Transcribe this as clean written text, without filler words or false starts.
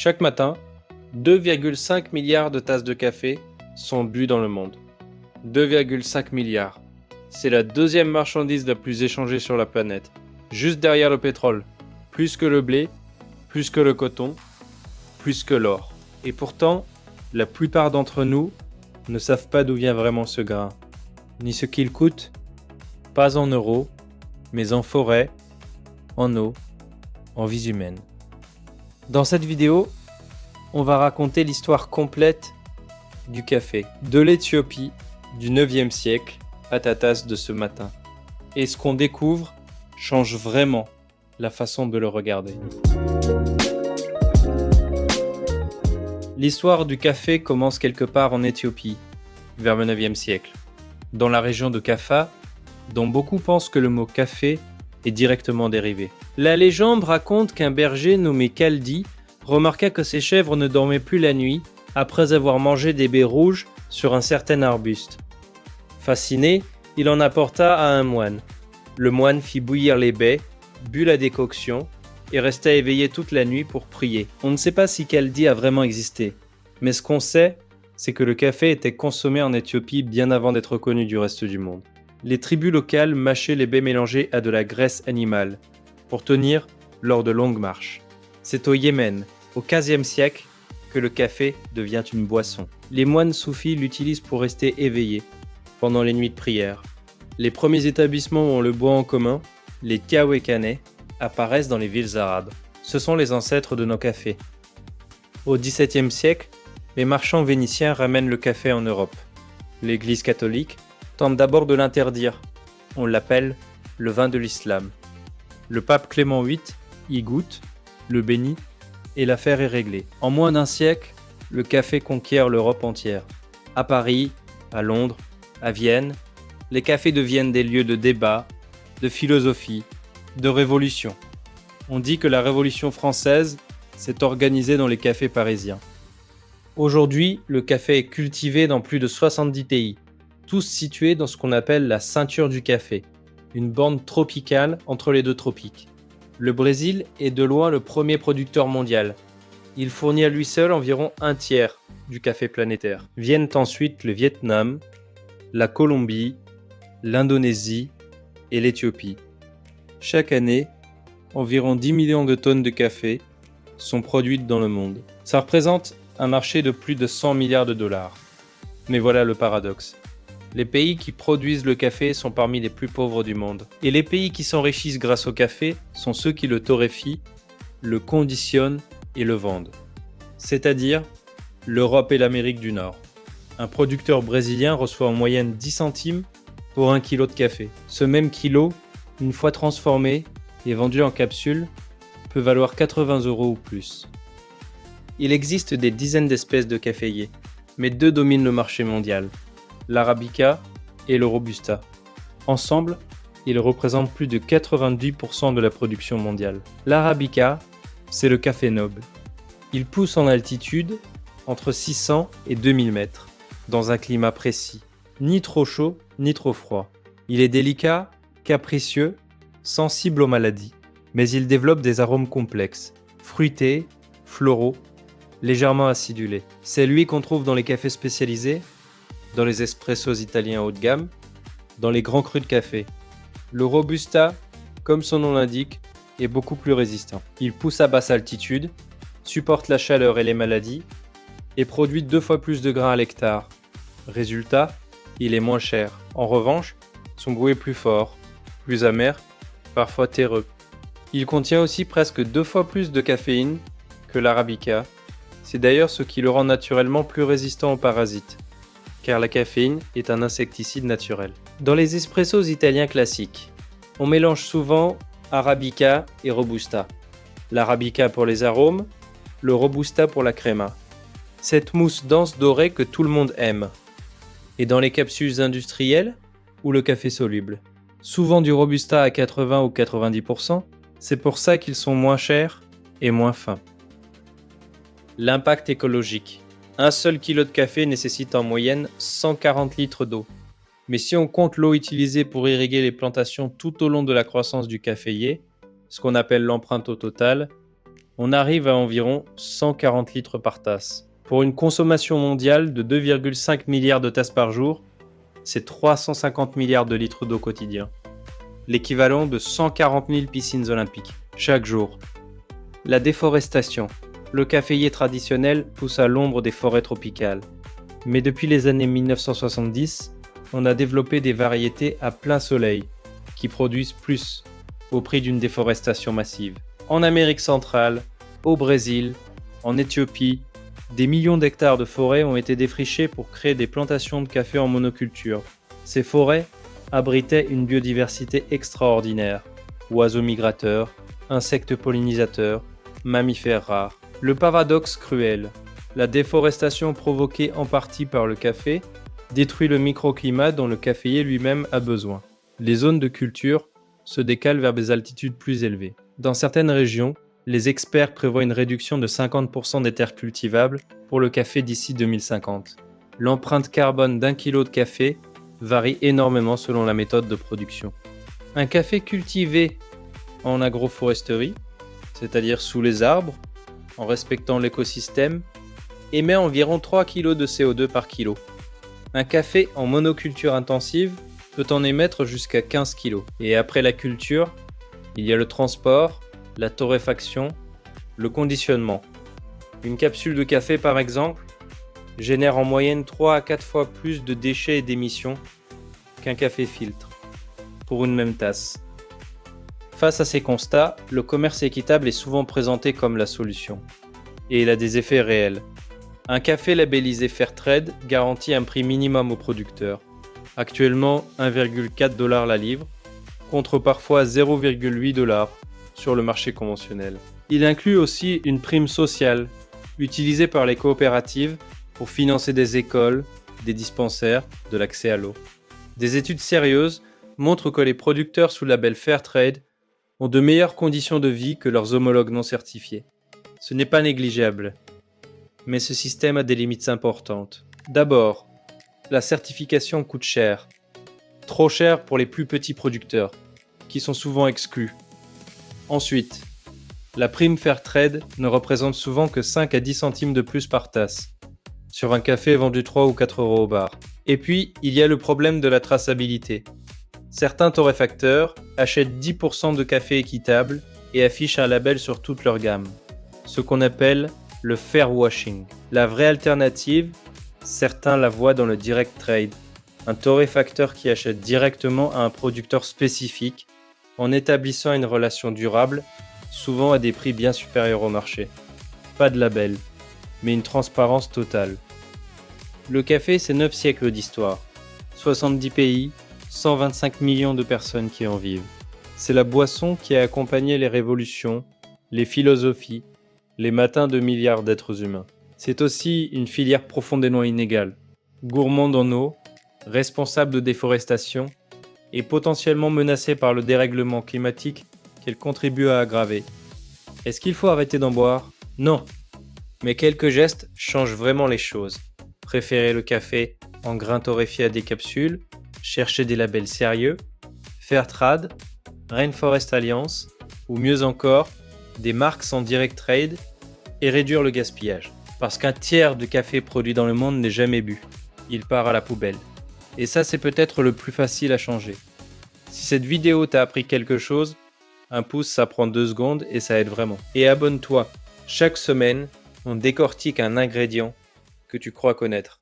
Chaque matin, 2,5 milliards de tasses de café sont bues dans le monde. 2,5 milliards. C'est la deuxième marchandise la plus échangée sur la planète, juste derrière le pétrole. Plus que le blé, plus que le coton, plus que l'or. Et pourtant, la plupart d'entre nous ne savent pas d'où vient vraiment ce grain, ni ce qu'il coûte, pas en euros, mais en forêt, en eau, en vies humaines. Dans cette vidéo, on va raconter l'histoire complète du café, de l'Éthiopie du 9e siècle à ta tasse de ce matin. Et ce qu'on découvre change vraiment la façon de le regarder. L'histoire du café commence quelque part en Éthiopie, vers le 9e siècle, dans la région de Kaffa, dont beaucoup pensent que le mot café est directement dérivé. La légende raconte qu'un berger nommé Kaldi remarqua que ses chèvres ne dormaient plus la nuit après avoir mangé des baies rouges sur un certain arbuste. Fasciné, il en apporta à un moine. Le moine fit bouillir les baies, but la décoction et resta éveillé toute la nuit pour prier. On ne sait pas si Kaldi a vraiment existé, mais ce qu'on sait, c'est que le café était consommé en Éthiopie bien avant d'être connu du reste du monde. Les tribus locales mâchaient les baies mélangées à de la graisse animale pour tenir lors de longues marches. C'est au Yémen, au XVe siècle, que le café devient une boisson. Les moines soufis l'utilisent pour rester éveillés pendant les nuits de prière. Les premiers établissements où on le boit en commun, les kawekane, apparaissent dans les villes arabes. Ce sont les ancêtres de nos cafés. Au XVIIe siècle, les marchands vénitiens ramènent le café en Europe. L'Église catholique tente d'abord de l'interdire. On l'appelle le vin de l'islam. Le pape Clément VIII y goûte, le bénit, et l'affaire est réglée. En moins d'un siècle, le café conquiert l'Europe entière. À Paris, à Londres, à Vienne, les cafés deviennent des lieux de débat, de philosophie, de révolution. On dit que la Révolution française s'est organisée dans les cafés parisiens. Aujourd'hui, le café est cultivé dans plus de 70 pays, tous situés dans ce qu'on appelle la ceinture du café, une bande tropicale entre les deux tropiques. Le Brésil est de loin le premier producteur mondial. Il fournit à lui seul environ un tiers du café planétaire. Viennent ensuite le Vietnam, la Colombie, l'Indonésie et l'Éthiopie. Chaque année, environ 10 millions de tonnes de café sont produites dans le monde. Ça représente un marché de plus de 100 milliards de dollars. Mais voilà le paradoxe. Les pays qui produisent le café sont parmi les plus pauvres du monde. Et les pays qui s'enrichissent grâce au café sont ceux qui le torréfient, le conditionnent et le vendent. C'est-à-dire l'Europe et l'Amérique du Nord. Un producteur brésilien reçoit en moyenne 10 centimes pour 1 kilo de café. Ce même kilo, une fois transformé et vendu en capsules, peut valoir 80 € ou plus. Il existe des dizaines d'espèces de caféiers, mais deux dominent le marché mondial, l'Arabica et le Robusta. Ensemble, ils représentent plus de 90% de la production mondiale. L'Arabica, c'est le café noble. Il pousse en altitude entre 600 et 2000 mètres, dans un climat précis, ni trop chaud ni trop froid. Il est délicat, capricieux, sensible aux maladies, mais il développe des arômes complexes, fruités, floraux, légèrement acidulés. C'est lui qu'on trouve dans les cafés spécialisés, dans les espressos italiens haut de gamme, dans les grands crus de café. Le Robusta, comme son nom l'indique, est beaucoup plus résistant. Il pousse à basse altitude, supporte la chaleur et les maladies, et produit 2 fois plus de grains à l'hectare. Résultat, il est moins cher. En revanche, son goût est plus fort, plus amer, parfois terreux. Il contient aussi presque 2 fois plus de caféine que l'Arabica. C'est d'ailleurs ce qui le rend naturellement plus résistant aux parasites, car la caféine est un insecticide naturel. Dans les espressos italiens classiques, on mélange souvent Arabica et Robusta. L'Arabica pour les arômes, le Robusta pour la créma. Cette mousse dense dorée que tout le monde aime. Et dans les capsules industrielles ou le café soluble. Souvent du Robusta à 80 ou 90%, c'est pour ça qu'ils sont moins chers et moins fins. L'impact écologique. Un seul kilo de café nécessite en moyenne 140 litres d'eau. Mais si on compte l'eau utilisée pour irriguer les plantations tout au long de la croissance du caféier, ce qu'on appelle l'empreinte au total, On arrive à environ 140 litres par tasse. Pour une consommation mondiale de 2,5 milliards de tasses par jour, c'est 350 milliards de litres d'eau quotidien. L'équivalent de 140 000 piscines olympiques, chaque jour. La déforestation. Le caféier traditionnel pousse à l'ombre des forêts tropicales. Mais depuis les années 1970, on a développé des variétés à plein soleil, qui produisent plus, au prix d'une déforestation massive. En Amérique centrale, au Brésil, en Éthiopie, des millions d'hectares de forêts ont été défrichés pour créer des plantations de café en monoculture. Ces forêts abritaient une biodiversité extraordinaire. Oiseaux migrateurs, insectes pollinisateurs, mammifères rares. Le paradoxe cruel, la déforestation provoquée en partie par le café détruit le microclimat dont le caféier lui-même a besoin. Les zones de culture se décalent vers des altitudes plus élevées. Dans certaines régions, les experts prévoient une réduction de 50% des terres cultivables pour le café d'ici 2050. L'empreinte carbone d'un kilo de café varie énormément selon la méthode de production. Un café cultivé en agroforesterie, c'est-à-dire sous les arbres, en respectant l'écosystème, émet environ 3 kg de CO2 par kilo. Un café en monoculture intensive peut en émettre jusqu'à 15 kg. Et après la culture, il y a le transport, la torréfaction, le conditionnement. Une capsule de café par exemple génère en moyenne 3 à 4 fois plus de déchets et d'émissions qu'un café filtre pour une même tasse. Face à ces constats, le commerce équitable est souvent présenté comme la solution. Et il a des effets réels. Un café labellisé Fairtrade garantit un prix minimum aux producteurs. Actuellement 1,4 $ la livre, contre parfois 0,8 $ sur le marché conventionnel. Il inclut aussi une prime sociale, utilisée par les coopératives pour financer des écoles, des dispensaires, de l'accès à l'eau. Des études sérieuses montrent que les producteurs sous label Fairtrade ont de meilleures conditions de vie que leurs homologues non certifiés. Ce n'est pas négligeable, mais ce système a des limites importantes. D'abord, la certification coûte cher. Trop cher pour les plus petits producteurs, qui sont souvent exclus. Ensuite, la prime Fairtrade ne représente souvent que 5 à 10 centimes de plus par tasse, sur un café vendu 3 ou 4 € au bar. Et puis, il y a le problème de la traçabilité. Certains torréfacteurs achètent 10% de café équitable et affichent un label sur toute leur gamme, ce qu'on appelle le fair washing. La vraie alternative, certains la voient dans le direct trade, un torréfacteur qui achète directement à un producteur spécifique en établissant une relation durable, souvent à des prix bien supérieurs au marché. Pas de label, mais une transparence totale. Le café, c'est 9 siècles d'histoire, 70 pays, 125 millions de personnes qui en vivent. C'est la boisson qui a accompagné les révolutions, les philosophies, les matins de milliards d'êtres humains. C'est aussi une filière profondément inégale, gourmande en eau, responsable de déforestation et potentiellement menacée par le dérèglement climatique qu'elle contribue à aggraver. Est-ce qu'il faut arrêter d'en boire ? Non. Mais quelques gestes changent vraiment les choses. Préférer le café en grains torréfiés à des capsules, chercher des labels sérieux, Fairtrade, Rainforest Alliance, ou mieux encore, des marques sans direct trade, et réduire le gaspillage. Parce qu'un tiers du café produit dans le monde n'est jamais bu. Il part à la poubelle. Et ça, c'est peut-être le plus facile à changer. Si cette vidéo t'a appris quelque chose, un pouce, ça prend 2 secondes et ça aide vraiment. Et abonne-toi. Chaque semaine, on décortique un ingrédient que tu crois connaître.